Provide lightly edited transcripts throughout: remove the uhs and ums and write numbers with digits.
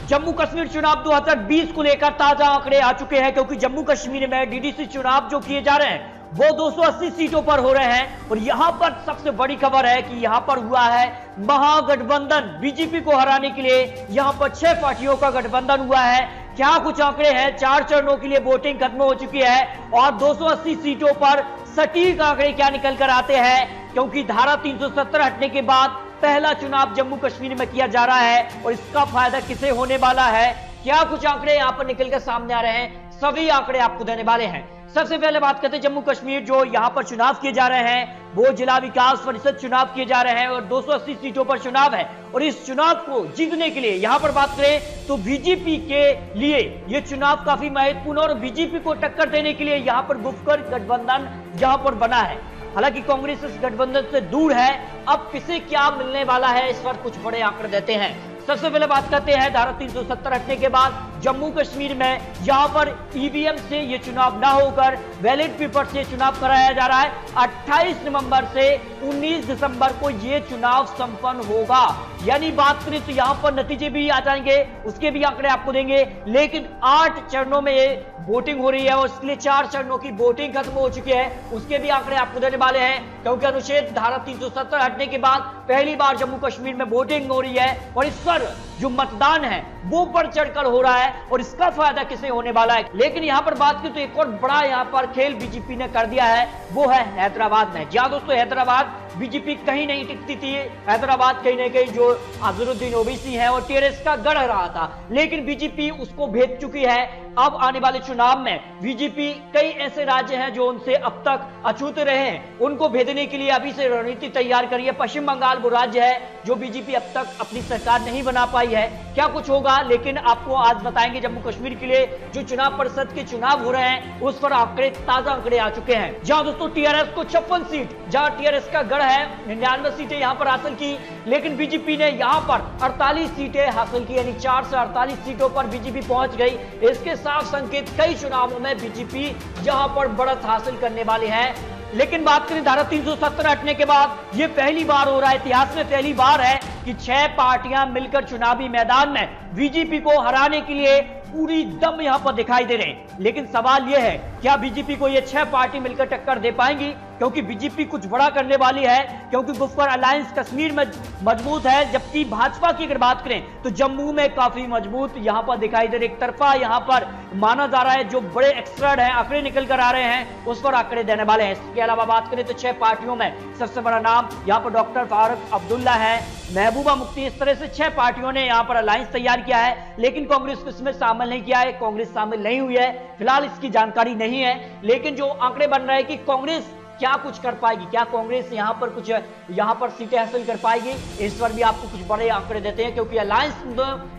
जम्मू कश्मीर चुनाव 2020 को लेकर ताजा आंकड़े आ चुके हैं, क्योंकि जम्मू कश्मीर में डीडीसी चुनाव जो किए जा रहे हैं वो 280 सीटों पर हो रहे हैं। और यहां पर सबसे बड़ी खबर है कि यहां पर हुआ है महागठबंधन। बीजेपी को हराने के लिए यहां पर 6 पार्टियों का गठबंधन हुआ है। क्या कुछ आंकड़े हैं, 4 चरणों के लिए वोटिंग खत्म हो चुकी है और 280 सीटों पर सटीक आंकड़े क्या निकल कर आते हैं, क्योंकि धारा 370 हटने के बाद पहला चुनाव जम्मू कश्मीर में किया जा रहा है और इसका फायदा किसे होने वाला है, क्या कुछ आंकड़े यहां पर निकलकर सामने आ रहे हैं, सभी आंकड़े आपको देने वाले हैं। सबसे पहले बात करते हैं जम्मू कश्मीर जो यहां पर चुनाव किए जा रहे हैं वो जिला विकास परिषद चुनाव किए जा रहे हैं और 280 सीटों पर चुनाव है। और इस चुनाव को जीतने के लिए यहां पर बात करें तो बीजेपी के लिए यह चुनाव काफी महत्वपूर्ण और बीजेपी को टक्कर देने के लिए यहां पर गुप्तकर गठबंधन यहां पर बना है। हालांकि कांग्रेस इस गठबंधन से दूर है। अब किसे क्या मिलने वाला है, इस पर कुछ बड़े आंकड़े देते हैं। सबसे पहले बात करते हैं धारा 370 हटने के बाद जम्मू कश्मीर में यहां पर ईवीएम से यह चुनाव ना होकर बैलेट पेपर से चुनाव कराया जा रहा है। 28 नवंबर से 19 दिसंबर को यह चुनाव संपन्न होगा। यानी बात करें तो यहां पर नतीजे भी आ जाएंगे, उसके भी आंकड़े आपको देंगे। लेकिन 8 चरणों में ये वोटिंग हो रही है और इसलिए 4 चरणों की वोटिंग खत्म हो चुकी है, उसके भी आंकड़े आपको देने वाले हैं। क्योंकि अनुच्छेद धारा 370 हटने के बाद पहली बार जम्मू कश्मीर में वोटिंग हो रही है और इस पर जो मतदान है वो बढ़ चढ़कर हो रहा है और इसका फायदा किसे होने वाला है। लेकिन यहां पर बात की तो एक और बड़ा यहां पर खेल बीजेपी ने कर दिया है, वो है हैदराबाद में। जी दोस्तों, हैदराबाद बीजेपी कहीं नहीं टिकती थी। हैदराबाद कहीं ना कहीं जो अजहरुद्दीन ओवैसी है और टीआरएस का गढ़ रहा था, लेकिन बीजेपी उसको भेद चुकी है। अब आने वाले चुनाव में बीजेपी कई ऐसे राज्य हैं जो उनसे अब तक अछूते रहे हैं, उनको भेदने के लिए अभी से रणनीति तैयार करी है। पश्चिम बंगाल वो राज्य है जो बीजेपी अब तक अपनी सरकार नहीं बना पाई है। क्या कुछ होगा, लेकिन आपको आज बताएंगे। जम्मू कश्मीर के लिए जो चुनाव परिषद के चुनाव हो रहे हैं उस पर आंकड़े, ताजा आंकड़े आ चुके हैं। जहां दोस्तों टीआरएस को 56 सीट, जहां टीआरएस का गढ़ है, 99 सीटें यहां पर हासिल की, लेकिन बीजेपी ने यहां पर 48 सीटें हासिल की। यानी 4 से 48 सीटों पर बीजेपी पहुंच गई। इसके साफ संकेत कई चुनावों में बीजेपी यहां पर बढ़त हासिल करने वाली है। लेकिन बात करें धारा 370 हटने के बाद यह पहली बार हो रहा है, इतिहास में पहली बार है कि 6 पार्टियां मिलकर चुनावी मैदान में बीजेपी को हराने के लिए पूरी दम यहां पर दिखाई दे रहे हैं। लेकिन सवाल यह है, क्या बीजेपी को ये 6 पार्टी मिलकर टक्कर दे पाएंगी? क्योंकि बीजेपी कुछ बड़ा करने वाली है, क्योंकि गुफ्फर अलायंस कश्मीर में मजबूत है, जबकि भाजपा की अगर बात करें तो जम्मू में काफी मजबूत यहां पर दिखाई दे रही। एक तरफा यहां पर माना जा रहा है, जो बड़े एक्सपर्ट हैं आंकड़े निकल कर आ रहे हैं उस पर आंकड़े देने वाले हैं। इसके अलावा बात करें तो 6 पार्टियों में सबसे बड़ा नाम यहां पर डॉक्टर फारूक अब्दुल्ला है, महबूबा मुफ्ती। इस तरह से 6 पार्टियों ने यहां पर अलायंस तैयार किया है, लेकिन कांग्रेस को इसमें शामिल नहीं किया है। कांग्रेस शामिल नहीं हुई है, फिलहाल इसकी जानकारी नहीं है। लेकिन जो आंकड़े बन रहे हैं कि कांग्रेस क्या कुछ कर पाएगी, क्या कांग्रेस यहां पर कुछ यहां पर सीटें हासिल कर पाएगी, इस पर भी आपको कुछ बड़े आंकड़े देते हैं। क्योंकि अलायंस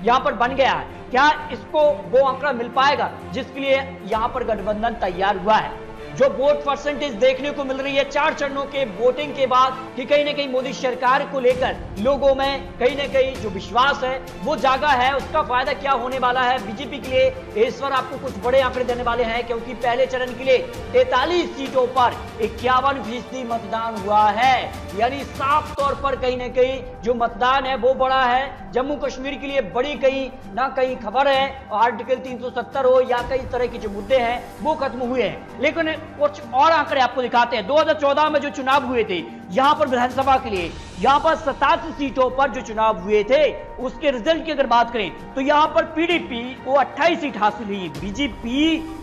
यहां पर बन गया है, क्या इसको वो आंकड़ा मिल पाएगा जिसके लिए यहां पर गठबंधन तैयार हुआ है। जो वोट परसेंटेज देखने को मिल रही है 4 चरणों के वोटिंग के बाद कि कहीं ना कहीं मोदी सरकार को लेकर लोगों में कहीं ना कहीं जो विश्वास है वो जागा है, उसका फायदा क्या होने वाला है बीजेपी के लिए, इस पर आपको कुछ बड़े आंकड़े देने वाले हैं। क्योंकि पहले चरण के लिए 43 सीटों पर 51% मतदान हुआ है। यानी साफ तौर पर कहीं ना कहीं जो मतदान है वो बड़ा है। जम्मू कश्मीर के लिए बड़ी कहीं ना कहीं खबर है। आर्टिकल 370 हो या कई तरह के जो मुद्दे हैं वो खत्म हुए हैं। लेकिन कुछ और आंकड़े आपको दिखाते हैं। 2014 में जो चुनाव हुए थे यहां पर विधानसभा के लिए, यहां पर 87 सीटों पर जो चुनाव हुए थे उसके रिजल्ट की अगर बात करें तो यहां पर पीडीपी को 28 सीट हासिल हुई, बीजेपी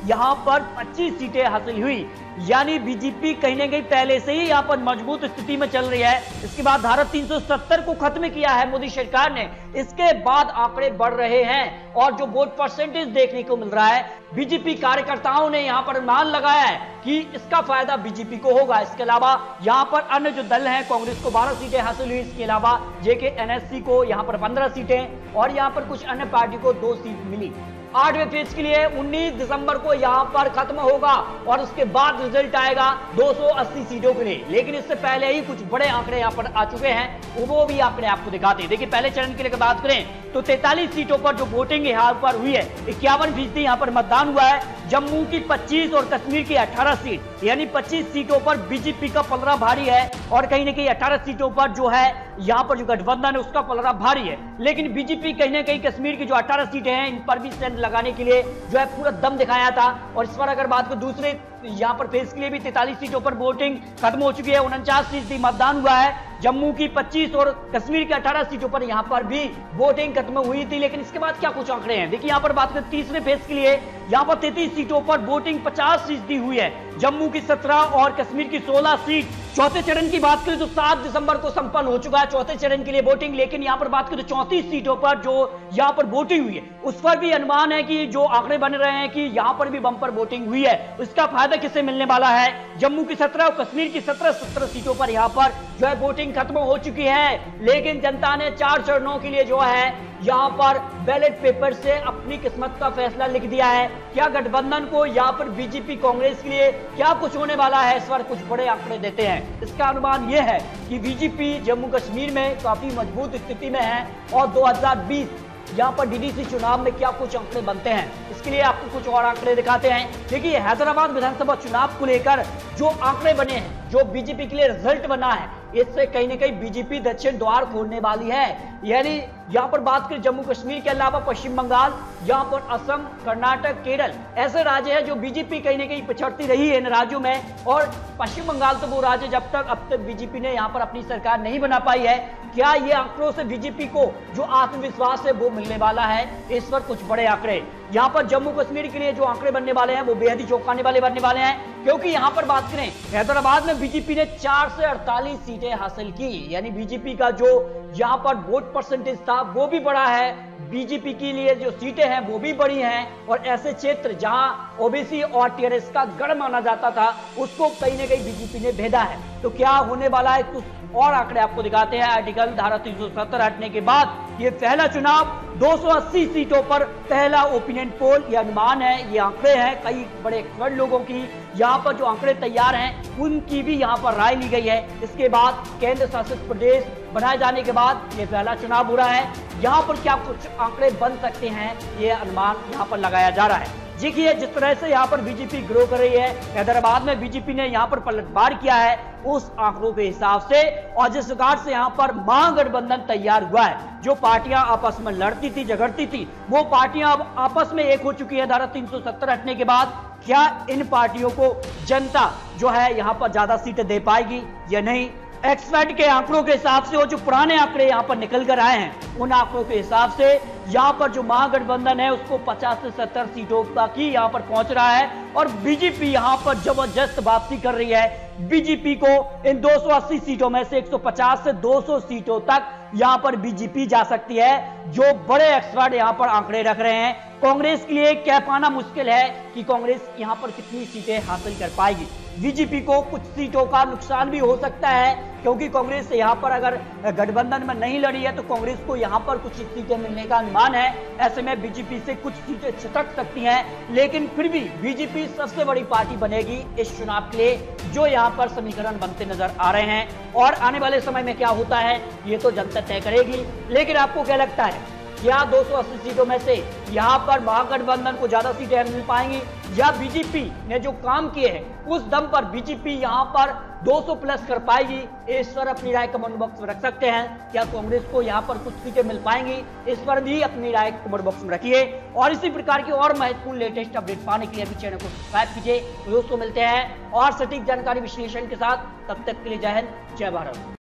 यहां पर 25 सीटें हासिल हुई। यानी बीजेपी कहीं ना कहीं पहले से ही यहां पर मजबूत स्थिति में चल रही है। इसके बाद धारा 370 को खत्म किया है मोदी सरकार ने, इसके बाद आंकड़े बढ़ रहे हैं और जो वोट परसेंटेज देखने को मिल रहा है बीजेपी कार्यकर्ताओं ने यहां पर अनुमान लगाया है कि इसका फायदा बीजेपी को होगा। इसके अलावा यहां पर अन्य जो दल हैं, कांग्रेस को 12 सीटें हासिल हुई, इसके अलावा जेके एनएससी को यहां पर 15 सीटें और यहां पर कुछ अन्य पार्टी को 2 सीट मिली। 8वें फेज के लिए 19 दिसंबर को यहां पर खत्म होगा और उसके बाद रिजल्ट आएगा 280 सीटों के लिए। लेकिन इससे पहले ही कुछ बड़े आंकड़े यहां पर आ चुके हैं, वो भी आंकड़े आपको दिखाते हैं। देखिए पहले चरण के लिए बात करें तो 43 सीटों पर जो वोटिंग यहाँ पर हुई है 51% यहाँ पर मतदान हुआ है। जम्मू की 25 और कश्मीर की 18 सीट, यानी 25 सीटों पर बीजेपी का पलड़ा भारी है और कहीं ना कहीं 18 सीटों पर जो है यहाँ पर जो गठबंधन है उसका पलड़ा भारी है। लेकिन बीजेपी कहीं ना कहीं कश्मीर की जो 18 सीटें हैं इन पर भी सेंध लगाने के लिए जो है पूरा दम दिखाया था। और इस पर अगर बात को दूसरे यहाँ पर फेज के लिए भी 43 सीटों पर वोटिंग खत्म हो चुकी है, 49% मतदान हुआ है। जम्मू की 25 और कश्मीर की 18 सीटों पर यहाँ पर भी वोटिंग खत्म हुई थी। लेकिन इसके बाद क्या कुछ आंकड़े हैं, देखिए यहाँ पर बात करें तीसरे फेज के लिए यहाँ पर 33 सीटों पर वोटिंग 50% हुई है। जम्मू की 17 और कश्मीर की 16 सीट। चौथे चरण की बात करें तो 7 दिसंबर को संपन्न हो चुका है चौथे चरण के लिए वोटिंग। लेकिन यहाँ पर बात करें तो 34 सीटों पर जो यहाँ पर वोटिंग हुई है उस पर भी अनुमान है कि जो आंकड़े बन रहे हैं कि यहाँ पर भी बम्पर वोटिंग हुई है। उसका फायदा किसे मिलने वाला है, जम्मू की 17 और कश्मीर की 17 सीटों पर यहाँ पर जो है वोटिंग खत्म हो चुकी है। लेकिन जनता ने 4 चरणों के लिए जो है यहाँ पर बैलेट पेपर से अपनी किस्मत का फैसला लिख दिया है। क्या गठबंधन को यहाँ पर बीजेपी कांग्रेस के लिए क्या कुछ होने वाला है, इस पर कुछ बड़े आंकड़े देते हैं। इसका अनुमान यह है कि बीजेपी जम्मू कश्मीर में काफी मजबूत स्थिति में है और 2020 यहाँ पर डीडीसी चुनाव में क्या कुछ आंकड़े बनते हैं, इसके लिए आपको कुछ और आंकड़े दिखाते हैं। देखिए हैदराबाद विधानसभा चुनाव को लेकर जो आंकड़े बने हैं, जो बीजेपी के लिए रिजल्ट बना है, इससे कहीं ना कहीं बीजेपी दक्षिण द्वार खोलने वाली है। यानी यहाँ पर बात करें जम्मू कश्मीर के अलावा पश्चिम बंगाल, यहाँ पर असम, कर्नाटक, केरल ऐसे राज्य हैं जो बीजेपी कहीं ना कहीं पिछड़ती रही है इन राज्यों में। और पश्चिम बंगाल तो वो राज्य अब तक बीजेपी ने यहाँ पर अपनी सरकार नहीं बना पाई है। क्या ये आंकड़ों से बीजेपी को जो आत्मविश्वास है वो मिलने वाला है, इस पर कुछ बड़े आंकड़े। यहाँ पर जम्मू कश्मीर के लिए जो आंकड़े बनने वाले हैं वो बेहद ही चौंकाने वाले बनने वाले हैं, क्योंकि यहाँ पर बात करें हैदराबाद में बीजेपी ने 4 से 48 सीटें हासिल की। यानी बीजेपी का जो यहाँ पर वोट परसेंटेज था वो भी बढ़ा है, बीजेपी के लिए जो सीटें हैं वो भी बड़ी हैं। और ऐसे क्षेत्र जहां ओबीसी और टीआरएस का गढ़ माना जाता था उसको कहीं ना कहीं बीजेपी ने भेदा है। तो क्या होने वाला है, कुछ और आंकड़े आपको दिखाते हैं। आर्टिकल धारा 370 हटने के बाद ये पहला चुनाव 280 सीटों पर पहला ओपिनियन पोल, ये अनुमान है, ये आंकड़े हैं कई बड़े एक्सपर्ट लोगों की। यहाँ पर जो आंकड़े तैयार हैं उनकी भी यहाँ पर राय ली गई है। इसके बाद केंद्र शासित प्रदेश बनाए जाने के बाद ये पहला चुनाव हो रहा है। यहाँ पर क्या कुछ आंकड़े बन सकते हैं, ये अनुमान यहाँ पर लगाया जा रहा है। देखिए जिस तरह से यहाँ पर बीजेपी ग्रो कर रही है, हैदराबाद में बीजेपी ने यहाँ पर पलटवार किया है उस आंकड़ों के हिसाब से, और जिस प्रकार से यहाँ पर महागठबंधन तैयार हुआ है, जो पार्टियां आपस में लड़ती थी झगड़ती थी वो पार्टियां अब आपस में एक हो चुकी है धारा 370 हटने के बाद। क्या इन पार्टियों को जनता जो है यहाँ पर ज्यादा सीटें दे पाएगी या नहीं। एक्सपर्ट के आंकड़ों के हिसाब से, और जो पुराने आंकड़े यहाँ पर निकल कर आए हैं उन आंकड़ों के हिसाब से यहाँ पर जो महागठबंधन है उसको 50 से 70 सीटों तक ही यहाँ पर पहुंच रहा है। और बीजेपी यहाँ पर जबरदस्त वापसी कर रही है। बीजेपी को इन 280 सीटों में से 150 से 200 सीटों तक यहाँ पर बीजेपी जा सकती है, जो बड़े एक्सपर्ट यहाँ पर आंकड़े रख रहे हैं। कांग्रेस के लिए कह पाना मुश्किल है कि कांग्रेस यहाँ पर कितनी सीटें हासिल कर पाएगी। बीजेपी को कुछ सीटों का नुकसान भी हो सकता है, क्योंकि कांग्रेस यहाँ पर अगर गठबंधन में नहीं लड़ी है तो कांग्रेस को यहाँ पर कुछ सीटें मिलने का अनुमान है। ऐसे में बीजेपी से कुछ सीटें छिटक सकती हैं, लेकिन फिर भी बीजेपी सबसे बड़ी पार्टी बनेगी इस चुनाव के लिए, जो यहाँ पर समीकरण बनते नजर आ रहे हैं। और आने वाले समय में क्या होता है ये तो जनता तय करेगी। लेकिन आपको क्या लगता है, क्या 280 सीटों में से यहाँ पर महागठबंधन को ज्यादा सीटें मिल पाएंगी, या बीजेपी ने जो काम किए हैं उस दम पर बीजेपी यहाँ पर 200 प्लस कर पाएगी। इस पर अपनी राय कमेंट बॉक्स में रख सकते हैं। क्या कांग्रेस को यहाँ पर कुछ सीटें मिल पाएंगी, इस पर भी अपनी राय कमेंट बॉक्स में रखिए। और इसी प्रकार की और महत्वपूर्ण लेटेस्ट अपडेट पाने के लिए अभी चैनल को सब्सक्राइब कीजिए। दोस्तों मिलते हैं और सटीक जानकारी विश्लेषण के साथ, तब तक के लिए जय हिंद, जय भारत।